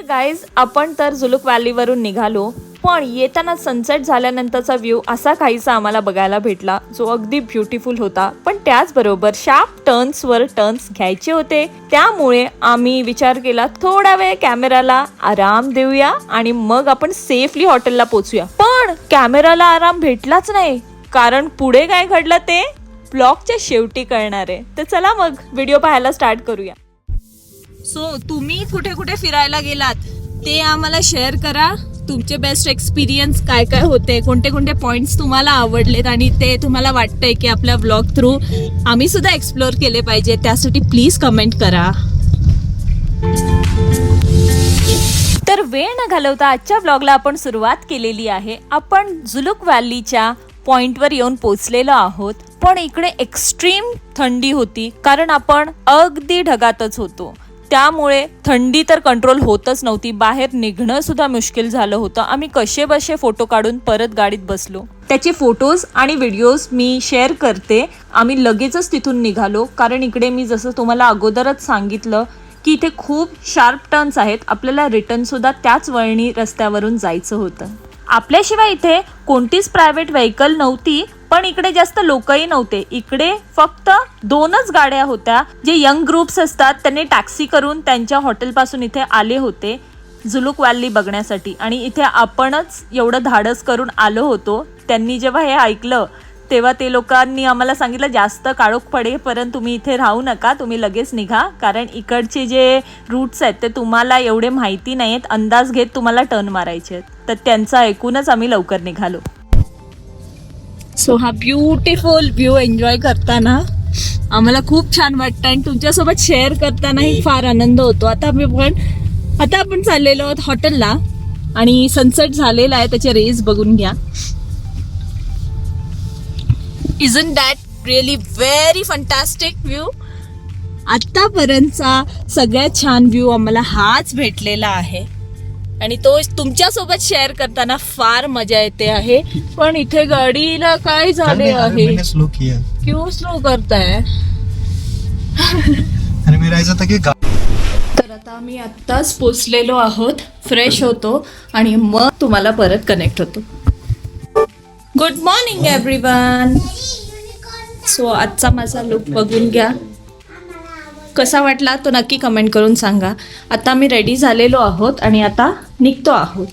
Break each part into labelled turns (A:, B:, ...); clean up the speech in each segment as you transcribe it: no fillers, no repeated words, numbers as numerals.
A: तर गाईज आपण तर झुलूक व्हॅलीवरून निघालो, पण येताना सनसेट झाल्यानंतरचा व्ह्यू असा काहीसा आम्हाला बघायला भेटला जो अगदी ब्युटिफुल होता. पण त्याचबरोबर शार्प टर्न्सवर टर्न्स घ्यायचे होते, त्यामुळे आम्ही विचार केला थोडा वेळ कॅमेराला आराम देऊया आणि मग आपण सेफली हॉटेलला पोहोचूया. पण कॅमेराला आराम भेटलाच नाही, कारण पुढे काय घडलं ते ब्लॉगच्या शेवटी कळणार आहे. तर चला मग व्हिडिओ पाहायला स्टार्ट करूया. सो तुम्ही कुठे कुठे फिरायला गेलात ते आम्हाला शेअर करा. तुमचे बेस्ट एक्सपिरियन्स काय काय होते, कोणते कोणते पॉइंट्स तुम्हाला आवडलेत आणि ते तुम्हाला वाटतंय की आपल्या ब्लॉग थ्रू आम्ही सुद्धा एक्सप्लोअर केले पाहिजे, त्यासाठी प्लीज कमेंट करा. तर वेळ न घालवता आजच्या ब्लॉगला आपण सुरुवात केलेली आहे. आपण झुलूक व्हॅलीच्या पॉइंटवर येऊन पोहोचलेलो आहोत, पण इकडे एक्स्ट्रीम थंडी होती कारण आपण अगदी ढगातच होतो. त्यामुळे थंडी तर कंट्रोल होतच नव्हती, बाहेर निघणं सुद्धा मुश्किल झालं होतं. आम्ही कसे बसे फोटो काढून परत गाडीत बसलो. त्याचे फोटोज आणि व्हिडिओज मी शेअर करते. आम्ही लगेचच तिथून निघालो कारण इकडे मी जसं तुम्हाला अगोदरच सांगितलं की इथे खूप शार्प टर्न्स आहेत. आपल्याला रिटर्न सुद्धा त्याच वळणी रस्त्यावरून जायचं होतं. आपल्याशिवाय इथे कोणतीच प्रायव्हेट व्हेकल नव्हती, पण इकडे जास्त लोकही नव्हते. इकडे फक्त 2च गाड्या होत्या. जे यंग ग्रुप्स असतात त्यांनी टॅक्सी करून त्यांच्या हॉटेलपासून इथे आले होते झुलूक व्हॅली बघण्यासाठी, आणि इथे आपणच एवढं धाडस करून आलो होतो. त्यांनी जेव्हा हे ऐकलं तेव्हा ते लोकांनी आम्हाला सांगितलं जास्त काळोख पडेपर्यंत तुम्ही इथे राहू नका, तुम्ही लगेच निघा, कारण इकडचे जे रूट्स आहेत ते तुम्हाला एवढे माहिती नाही आहेत, अंदाज घेत तुम्हाला टर्न मारायचे आहेत. तर त्यांचं ऐकूनच आम्ही लवकर निघालो. सो हा ब्युटिफुल व्ह्यू एन्जॉय करताना आम्हाला खूप छान वाटतं आणि तुमच्यासोबत शेअर करतानाही फार आनंद होतो. आता आपण चाललेलो आहोत हॉटेलला आणि सनसेट झालेला आहे, त्याचे रेज बघून घ्या. Isn't that really very fantastic view? आतापर्यंतचा सगळ्यात छान व्ह्यू आम्हाला हाच भेटलेला आहे आणि तो तुमच्यासोबत शेअर करताना फार मजा येते आहे. पण इथे गाडीला काय झाले आहे, क्यों स्लो करताय? तर आता आम्ही आत्ताच पोचलेलो आहोत, फ्रेश होतो आणि मग तुम्हाला परत कनेक्ट होतो. Good morning everyone. सो आजचा माझा लुक बघून घ्या, कसा वाटला तो नक्की कमेंट करून सांगा. आता मी रेडी झालेलो आहोत आणि आता निघतो आहोत.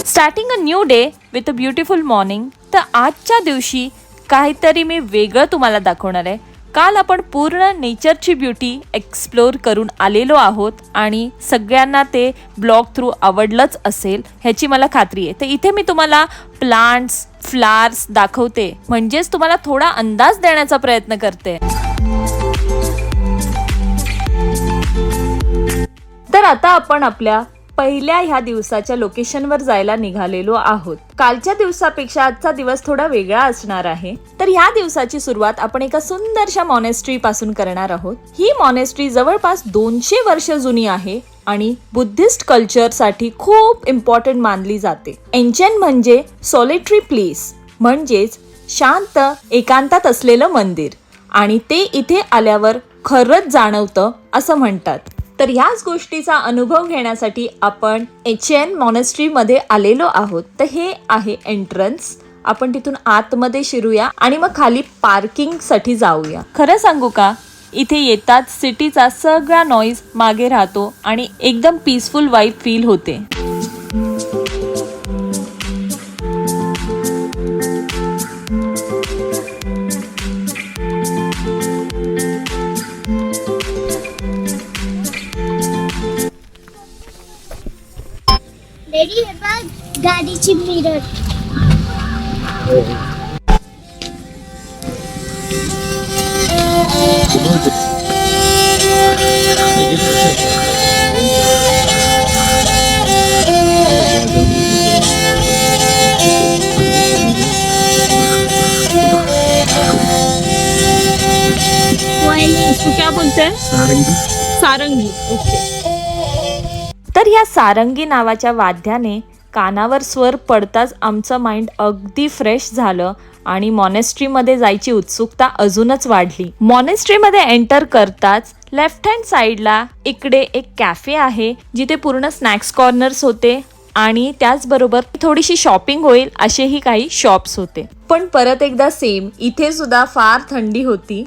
A: Starting a new day with a beautiful morning. तर आजच्या दिवशी काहीतरी मी वेगळं तुम्हाला दाखवणार आहे. काल आपण पूर्ण नेचरची ब्युटी एक्सप्लोर करून आलेलो आहोत आणि सगळ्यांना ते ब्लॉग थ्रू आवडलंच असेल ह्याची मला खात्री आहे. तर इथे मी तुम्हाला प्लांट्स, फ्लावर्स दाखवते, म्हणजेच तुम्हाला थोडा अंदाज देण्याचा प्रयत्न करते. तर आता आपण आपल्या पहिल्या ह्या दिवसाच्या लोकेशनवर जायला निघालेलो आहोत. कालच्या दिवसापेक्षा आजचा दिवस थोडा वेगळा असणार आहे. तर ह्या दिवसाची सुरुवात आपण एका सुंदरशा मॉनेस्ट्री पासून करणार आहोत. ही मॉनेस्ट्री जवळपास 200 वर्ष जुनी आहे आणि बुद्धिस्ट कल्चर साठी खूप इम्पॉर्टंट मानली जाते. एन्शंट म्हणजे सॉलिटरी प्लेस, म्हणजेच शांत एकांतात असलेलं मंदिर, आणि ते इथे आल्यावर खरंच जाणवतं असं म्हणतात. तर ह्याच गोष्टीचा अनुभव घेण्यासाठी आपण एचएन मॉनेस्ट्री मध्ये आलेलो आहोत. तर हे आहे एंट्रन्स. आपण तिथून आतमध्ये शिरूया आणि मग खाली पार्किंग साठी जाऊया. खरं सांगू का, इथे येतात सिटीचा सगळा नॉईज मागे राहतो आणि एकदम पीसफुल वाईब फील होते.
B: रेडी बघ गाडीची मिरर.
A: तू क्या बोलते हैं? सारंगी. ओके. तर या सारंगी नावाच्या वाद्याने कानावर स्वर पडताच आमचं माइंड अगदी फ्रेश झालं आणि मॉनेस्ट्रीमध्ये जायची उत्सुकता अजूनच वाढली. मॉनेस्ट्रीमध्ये एंटर करताच लेफ्ट हँड साईडला इकडे एक कॅफे आहे जिथे पूर्ण स्नॅक्स कॉर्नर्स होते आणि त्याचबरोबर थोडीशी शॉपिंग होईल असेही काही शॉप्स होते. पण परत एकदा सेम, इथे सुद्धा फार थंडी होती.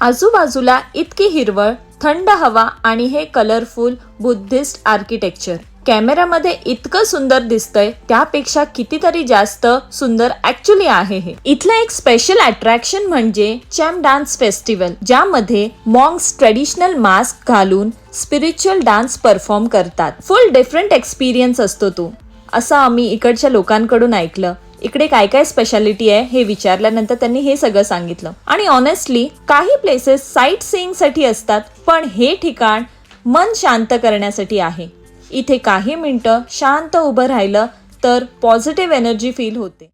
A: आजूबाजूला इतकी हिरवळ, थंड हवा आणि हे कलरफुल बुद्धिस्ट आर्किटेक्चर. कॅमेरामध्ये इतकं सुंदर दिसतंय त्यापेक्षा कितीतरी जास्त सुंदर ऍक्च्युली आहे हे. इथलं एक स्पेशल अट्रॅक्शन म्हणजे चॅम डान्स फेस्टिवल, ज्यामध्ये मॉन्क्स ट्रेडिशनल मास्क घालून स्पिरिच्युअल डान्स परफॉर्म करतात. फुल डिफरंट एक्सपिरियन्स असतो तो, असं आम्ही इकडच्या लोकांकडून ऐकलं. इकडे काय काय स्पेशालिटी आहे हे विचारल्यानंतर त्यांनी हे सगळं सांगितलं. आणि ऑनेस्टली काही प्लेसेस साईट सीइंग साठी असतात, पण हे ठिकाण मन शांत करण्यासाठी आहे. इथे काही मिनिटं शांत उभं राहिलं तर पॉझिटिव्ह एनर्जी फील होते.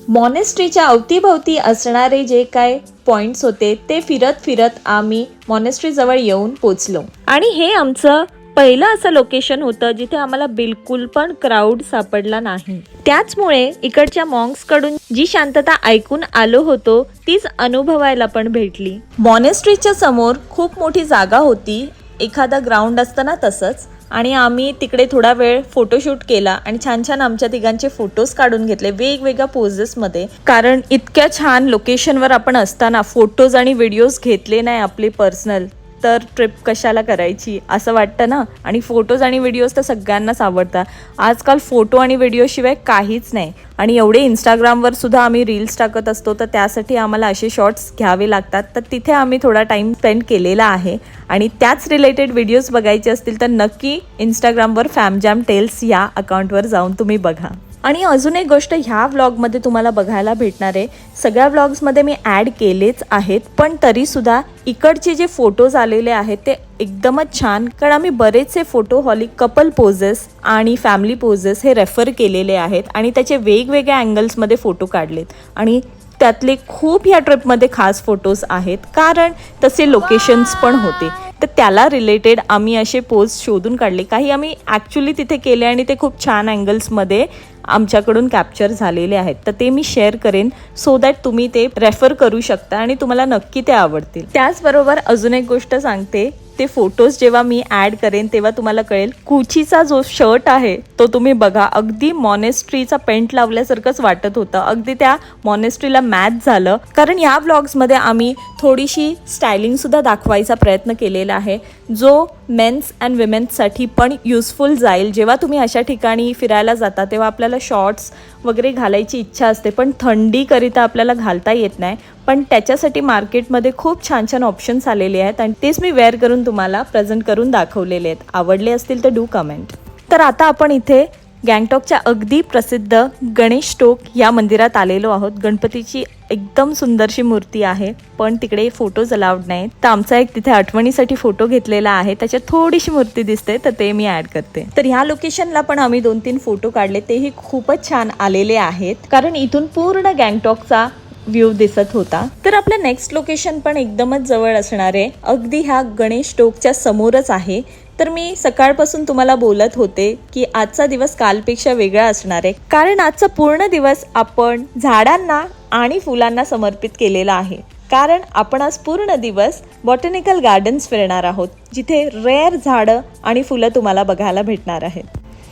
A: मॉनेस्ट्रीच्या अवतीभवती असणारे जे काय पॉइंट्स होते ते फिरत फिरत आम्ही मॉनेस्ट्री जवळ येऊन पोचलो. आणि हे आमचं पहिलं असं लोकेशन होतं जिथे आम्हाला बिलकुल पण क्राऊड सापडला नाही. त्याचमुळे इकडच्या मॉन्क्स कडून जी शांतता ऐकून आलो होतो तीच अनुभवायला पण भेटली. मॉनेस्ट्रीच्या समोर खूप मोठी जागा होती, एखादा ग्राउंड असतं ना तसंच. आणि आम्ही तिकडे थोडा वेळ फोटोशूट केला आणि छान छान आमच्या तिघांचे फोटोज काढून घेतले वेगवेगळ्या पोजेसमध्ये. कारण इतक्या छान लोकेशनवर आपण असताना फोटोज आणि व्हिडिओज घेतले नाही आपले पर्सनल तर ट्रिप कशाला करायची असं वाटतं ना. आणि फोटोज आणि व्हिडिओज तर सगळ्यांनाच आवडतात. आजकाल फोटो आणि व्हिडिओशिवाय काहीच नाही. आणि एवढे इंस्टाग्रामवर सुद्धा आम्ही रील्स टाकत असतो तर त्यासाठी आम्हाला असे शॉर्ट्स घ्यावे लागतात. तर तिथे आम्ही थोडा टाईम स्पेंड केलेला आहे. आणि त्याच रिलेटेड व्हिडिओज बघायचे असतील तर नक्की इंस्टाग्रामवर फॅमजॅम टेल्स या अकाउंटवर जाऊन तुम्ही बघा. आणि अजून एक गोष्ट ह्या व्लॉगमध्ये तुम्हाला बघायला भेटणार आहे, सगळ्या व्लॉग्समध्ये मी ॲड केलेच आहेत, पण तरीसुद्धा इकडचे जे फोटोज आलेले आहेत ते एकदमच छान. कारण आम्ही बरेचसे फोटोहॉलिक कपल पोजेस आणि फॅमिली पोजेस हे रेफर केलेले आहेत आणि त्याचे वेगवेगळ्या अँगल्समध्ये फोटो काढलेत. आणि त्यातले खूप ह्या ट्रिपमध्ये खास फोटोज आहेत कारण तसे लोकेशन्स पण होते. तर त्याला रिलेटेड आम्ही असे पोज शोधून काढले. काही आम्ही ॲक्च्युली तिथे केले आणि ते खूप छान अँगल्समध्ये आमच्याकडून कॅप्चर झालेले आहेत. तर ते मी शेअर करेन सो दॅट तुम्ही ते रेफर करू शकता आणि तुम्हाला नक्की ते आवडतील. त्याचबरोबर अजून एक गोष्ट सांगते, ते फोटोज जेव्हा मी ॲड करेन तेव्हा तुम्हाला कळेल. कुचीचा जो शर्ट आहे तो तुम्ही बघा, अगदी मॉनेस्ट्रीचा पेंट लावल्यासारखंच वाटत होतं. अगदी त्या मॉनेस्ट्रीला मॅच झालं. कारण या व्लॉग्समध्ये आम्ही थोडीशी स्टायलिंगसुद्धा दाखवायचा प्रयत्न केलेला आहे जो मेन्स अँड विमेन्ससाठी पण युजफुल जाईल. जेव्हा तुम्ही अशा ठिकाणी फिरायला जाता तेव्हा आपल्याला शॉर्ट्स वगैरे घालायची इच्छा असते पण थंडीकरिता आपल्याला घालता येत नाही. पण त्याच्यासाठी मार्केटमध्ये खूप छान छान ऑप्शन्स आलेले आहेत आणि तेच मी वेअर करून तुम्हाला प्रेझेंट करून दाखवलेले आहेत. आवडले असतील तर डू कमेंट. तर आता आपण इथे गँगटॉकच्या अगदी प्रसिद्ध गणेश टोक या मंदिरात आलेलो आहोत. गणपतीची एकदम सुंदरशी मूर्ती आहे पण तिकडे फोटोज अलाउड नाही. तर आमचा एक तिथे आठवणीसाठी फोटो घेतलेला आहे, त्याच्यात थोडीशी मूर्ती दिसते तर ते मी ॲड करते. तर ह्या लोकेशनला पण आम्ही 2-3 फोटो काढले, तेही खूपच छान आलेले आहेत कारण इथून पूर्ण गँगटॉकचा व्ह्यू दिसत होता. तर आपलं नेक्स्ट लोकेशन पण एकदमच जवळ असणार आहे, अगदी ह्या गणेश टोकच्या समोरच आहे. तर मी सकाळपासून तुम्हाला बोलत होते की आजचा दिवस कालपेक्षा वेगळा असणार आहे कारण आजचा पूर्ण दिवस आपण झाडांना आणि फुलांना समर्पित केलेला आहे. कारण आपण आज पूर्ण दिवस बॉटॅनिकल गार्डन्स फिरणार आहोत जिथे रेअर झाडं आणि फुलं तुम्हाला बघायला भेटणार आहेत.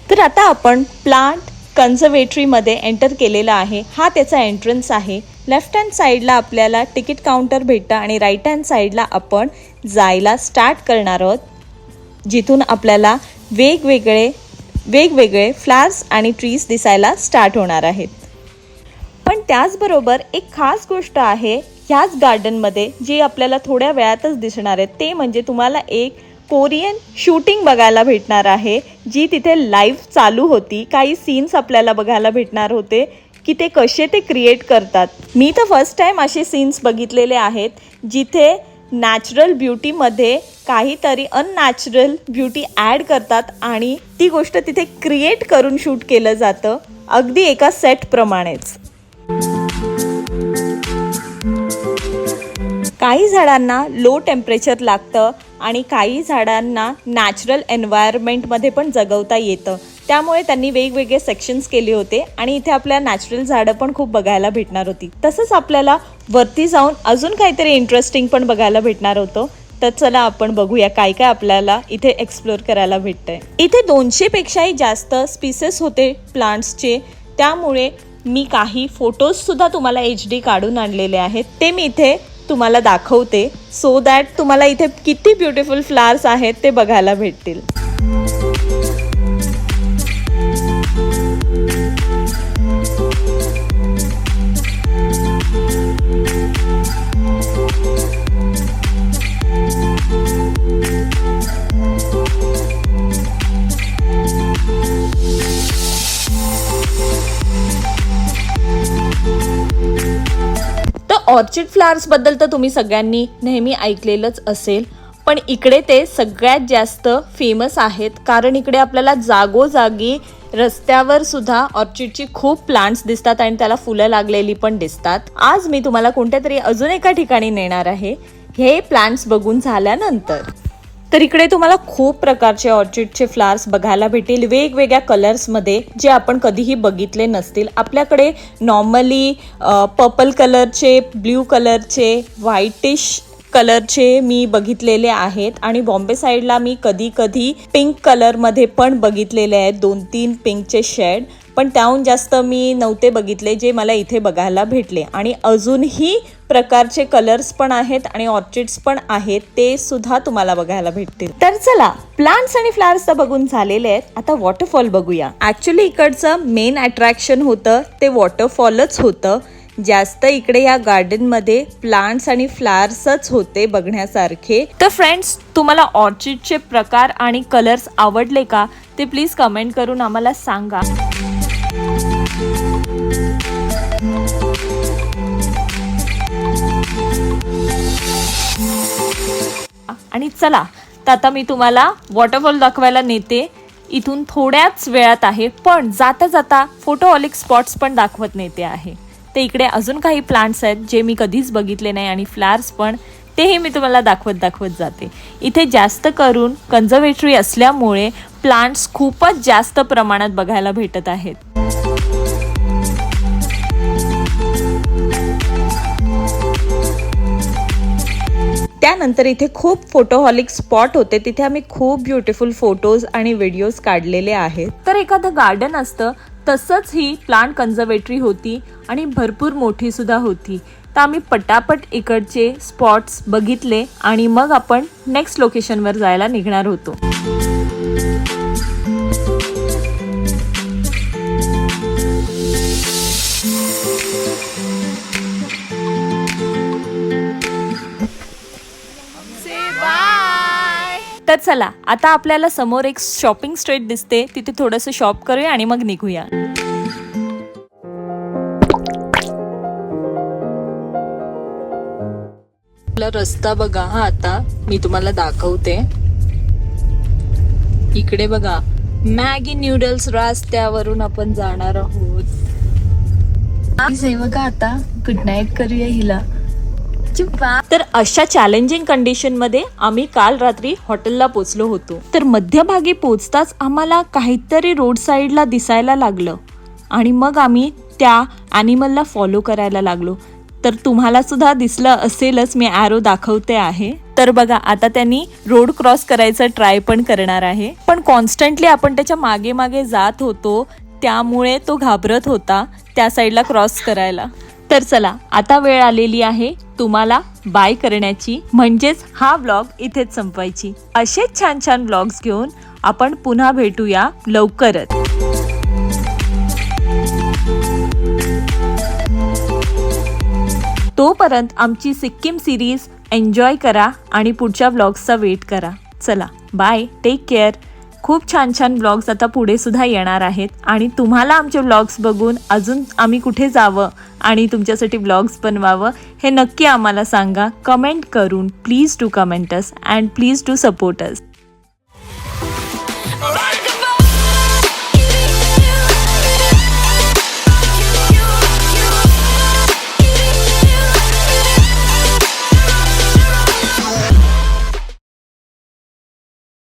A: तर आता आपण प्लांट कन्झर्वेटरीमध्ये एंटर केलेला आहे. हा त्याचा एंट्रन्स आहे. लेफ्ट हँड साईडला आपल्याला तिकीट काउंटर भेटतं आणि राईट हँड साईडला आपण जायला स्टार्ट करणार आहोत जिथून आपल्याला वेगवेगळे फ्लावर्स आणि ट्रीज दिसायला स्टार्ट होणार आहेत. पण त्याचबरोबर एक खास गोष्ट आहे ह्याच गार्डनमध्ये जी आपल्याला थोड्या वेळातच दिसणार आहे, ते म्हणजे तुम्हाला एक कोरियन शूटिंग बघायला भेटणार आहे जी तिथे लाईव्ह चालू होती. काही सीन्स आपल्याला बघायला भेटणार होते की ते कसे ते क्रिएट करतात. मी तर फर्स्ट टाईम असे सीन्स बघितलेले आहेत जिथे नॅचरल ब्युटीमध्ये काहीतरी अननॅचरल ब्युटी ॲड करतात आणि ती गोष्ट तिथे क्रिएट करून शूट केलं जातं अगदी एका सेटप्रमाणेच. काही झाडांना लो टेम्परेचर लागतं आणि काही झाडांना नॅचरल एन्व्हायरमेंटमध्ये पण जगवता येतं. त्यामुळे त्यांनी वेगवेगळे सेक्शन्स केले होते आणि इथे आपल्या नॅचरल झाडं पण खूप बघायला भेटणार होती. तसंच आपल्याला वरती जाऊन अजून काहीतरी इंटरेस्टिंग पण बघायला भेटणार होतं. तर चला आपण बघूया काय काय आपल्याला इथे एक्सप्लोर करायला भेटतंय. इथे 200 पेक्षाही जास्त स्पीसेस होते प्लांट्सचे. त्यामुळे मी काही फोटोज सुद्धा तुम्हाला HD काढून आणलेले आहेत. ते मी इथे तुम्हाला दाखवते सो दॅट तुम्हाला इथे किती ब्युटिफुल फ्लावर्स आहेत ते बघायला भेटतील. ऑर्चिड फ्लावर्स बद्दल तर तुम्ही सगळ्यांनी नेहमी ऐकलेलंच असेल, पण इकडे ते सगळ्यात जास्त फेमस आहेत कारण इकडे आपल्याला जागोजागी रस्त्यावर सुद्धा ऑर्चिडची खूप प्लांट्स दिसतात आणि त्याला फुलं लागलेली पण दिसतात. आज मी तुम्हाला कोणत्या तरी अजून एका ठिकाणी नेणार आहे हे प्लांट्स बघून झाल्यानंतर. तर इकडे तुम्हाला खूप प्रकारचे ऑर्चिडचे फ्लावर्स बघायला भेटतील वेगवेगळ्या कलर्समध्ये जे आपण कधीही बघितले नसतील. आपल्याकडे नॉर्मली पर्पल कलरचे, ब्ल्यू कलरचे, व्हाईटिश कलरचे मी बघितलेले आहेत आणि बॉम्बे साईडला मी कधी कधी पिंक कलरमध्ये पण बघितलेले आहेत, 2-3 पिंकचे शेड. पण त्याहून जास्त मी नव्हते बघितले जे मला इथे बघायला भेटले. आणि अजूनही प्रकारचे कलर्स पण आहेत आणि ऑर्चिड्स पण आहेत, ते सुद्धा तुम्हाला बघायला भेटतील. तर चला प्लांट्स आणि फ्लावर्स तर बघून झालेले आहेत, आता वॉटरफॉल बघूया. ॲक्च्युली इकडचं मेन अट्रॅक्शन होतं ते वॉटरफॉलच होतं. जास्त इकडे या गार्डनमध्ये प्लांट्स आणि फ्लावर्सच होते बघण्यासारखे. तर फ्रेंड्स, तुम्हाला ऑर्चिडचे प्रकार आणि कलर्स आवडले का ते प्लीज कमेंट करून आम्हाला सांगा. आणि चला तर आता मी तुम्हाला वॉटरफॉल दाखवायला नेते. इथून थोड्याच वेळात आहे, पण जाता जाता फोटोहॉलिक स्पॉट्स पण दाखवत नेते आहे. ते इकडे अजून काही प्लांट्स आहेत जे मी कधीच बघितले नाही आणि फ्लावर्स पण, तेही मी तुम्हाला दाखवत जाते. इथे जास्त करून कन्झर्वेटरी असल्यामुळे प्लांट्स खूपच जास्त प्रमाणात बघायला भेटत आहेत. त्यानंतर इथे खूप फोटोहॉलिक स्पॉट होते, तिथे आम्ही खूप ब्युटिफुल फोटोज आणि व्हिडिओज काढलेले आहेत. तर एखादं गार्डन असतं तसंच ही प्लांट कन्झर्वेटरी होती आणि भरपूर मोठी सुद्धा होती. तर आम्ही पटापट इकडचे स्पॉट्स बघितले आणि मग आपण नेक्स्ट लोकेशनवर जायला निघणार होतो. तर चला आता आपल्याला समोर एक शॉपिंग स्ट्रीट दिसते, तिथे थोडंसं शॉप करूया आणि मग निघूया. रस्ता बघा हा, आता मी तुम्हाला दाखवते. इकडे बघा मॅगी न्यूडल्स रस्त्यावरून आपण जाणार आहोत. बघा आता गुड नाईट करूया हिला. तर अशा चॅलेंजिंग कंडिशन मध्ये आम्ही काल रात्री हॉटेलला पोचलो होतो. तर मध्यभागी पोचताच आम्हाला काहीतरी रोड साईडला दिसायला लागलं आणि मग आम्ही त्या ॲनिमलला फॉलो करायला लागलो. तर तुम्हाला सुद्धा दिसलं असेलच, मी ॲरो दाखवते आहे. तर बघा आता त्यांनी रोड क्रॉस करायचं ट्राय पण करणार आहे, पण कॉन्स्टंटली आपण त्याच्या मागे मागे जात होतो त्यामुळे तो घाबरत होता त्या साईडला क्रॉस करायला. तर चला आता वेळ आलेली आहे तुम्हाला बाय करण्याची, म्हणजेच हा व्लॉग इथेच संपवायची. असेच छान छान व्लॉग्स घेऊन आपण पुन्हा भेटूया लवकरच. तोपर्यंत आमची सिक्कीम सिरीज एन्जॉय करा आणि पुढच्या व्लॉग्सचा वेट करा. चला बाय, टेक केअर. खूप छान छान व्लॉग्स आता पुढे सुद्धा येणार आहेत आणि तुम्हाला आमचे व्लॉग्स बघून अजून आम्ही कुठे जावं आणि तुमच्यासाठी व्लॉग्स बनवावं हे नक्की आम्हाला सांगा कमेंट करून. Please do comment us and please do support us.